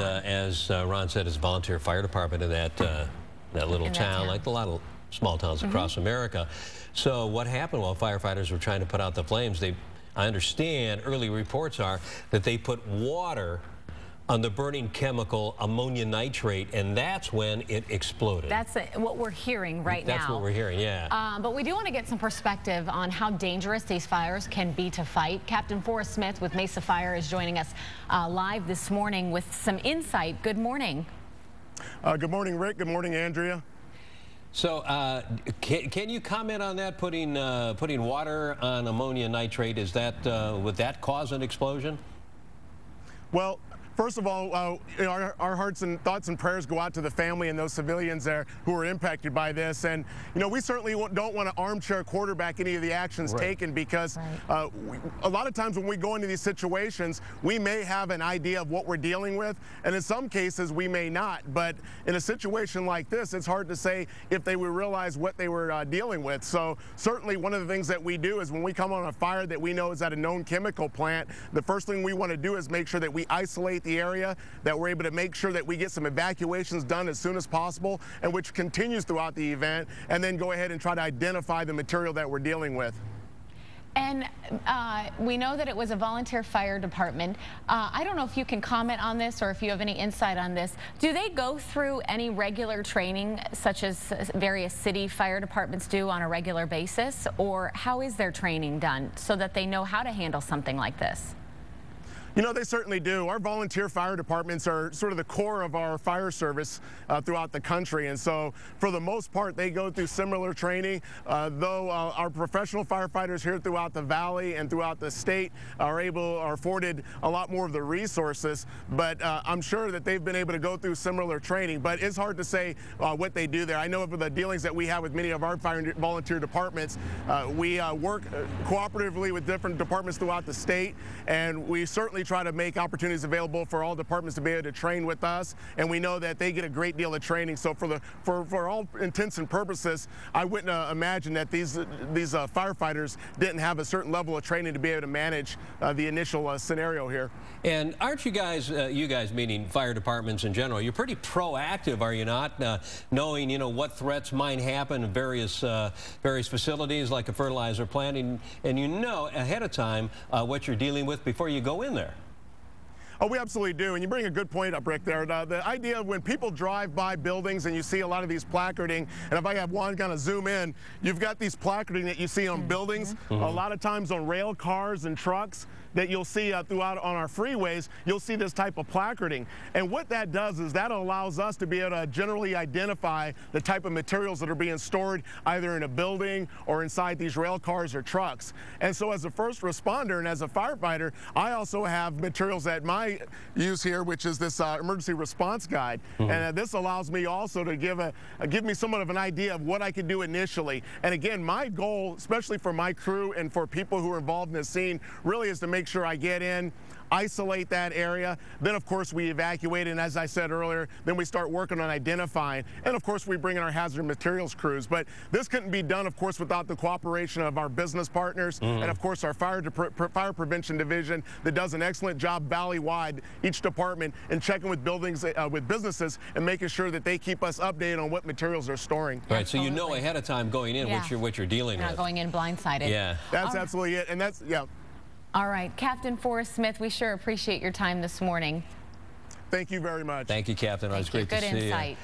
And as Ron said, it's a volunteer fire department in that little town, like a lot of small towns across America. So what happened while firefighters were trying to put out the flames, I understand early reports are that they put water on the burning chemical ammonia nitrate, and that's when it exploded. That's what we're hearing right now. That's what we're hearing, yeah. But we do want to get some perspective on how dangerous these fires can be to fight. Captain Forrest Smith with Mesa Fire is joining us live this morning with some insight. Good morning. Good morning, Rick. Good morning, Andrea. So can you comment on that, putting water on ammonia nitrate? Is that, would that cause an explosion? Well, first of all, our hearts and thoughts and prayers go out to the family and those civilians there who are impacted by this. And, we certainly don't want to armchair quarterback any of the actions taken, because a lot of times when we go into these situations, we may have an idea of what we're dealing with, and in some cases we may not. But in a situation like this, it's hard to say if they would realize what they were dealing with. So certainly one of the things that we do is when we come on a fire that we know is at a known chemical plant, the first thing we want to do is make sure that we isolate the area, that we're able to make sure that we get some evacuations done as soon as possible, and which continues throughout the event, and then go ahead and try to identify the material that we're dealing with. And we know that it was a volunteer fire department. I don't know if you can comment on this or if you have any insight on this. Do they go through any regular training, such as various city fire departments do on a regular basis? Or how is their training done so that they know how to handle something like this? They certainly do. Our volunteer fire departments are sort of the core of our fire service throughout the country. And so for the most part, they go through similar training, though our professional firefighters here throughout the valley and throughout the state are afforded a lot more of the resources. But I'm sure that they've been able to go through similar training. But it's hard to say what they do there. I know of the dealings that we have with many of our volunteer departments. We work cooperatively with different departments throughout the state, and we certainly try to make opportunities available for all departments to be able to train with us, and we know that they get a great deal of training. So for all intents and purposes, I wouldn't imagine that these firefighters didn't have a certain level of training to be able to manage the initial scenario here. And aren't you guys meaning fire departments in general, you're pretty proactive, are you not? Knowing what threats might happen in various facilities like a fertilizer plant, and you know ahead of time what you're dealing with before you go in there. Oh, we absolutely do, and you bring a good point up, Rick, there. The idea of when people drive by buildings and you see a lot of these placarding, and if I have one kind of zoom in, you've got these placarding that you see on buildings, a lot of times on rail cars and trucks that you'll see throughout on our freeways, you'll see this type of placarding. And what that does is that allows us to be able to generally identify the type of materials that are being stored either in a building or inside these rail cars or trucks. And so as a first responder and as a firefighter, I also have materials that I use here, which is this emergency response guide. And this allows me also to give me somewhat of an idea of what I can do initially. And again, my goal, especially for my crew and for people who are involved in this scene, really is to make sure I get in, isolate that area, then of course we evacuate, and as I said earlier, then we start working on identifying, and of course we bring in our hazard materials crews. But this couldn't be done, of course, without the cooperation of our business partners, and of course our fire prevention division that does an excellent job valley-wide, each department, in checking with buildings, with businesses, and making sure that they keep us updated on what materials they're storing. Right, so you know ahead of time going in what you're dealing with. Not going in blindsided. Yeah. That's absolutely it, and that's, yeah. All right, Captain Forrest Smith, we sure appreciate your time this morning. Thank you very much. Thank you, Captain. It was great to see you. Good insight.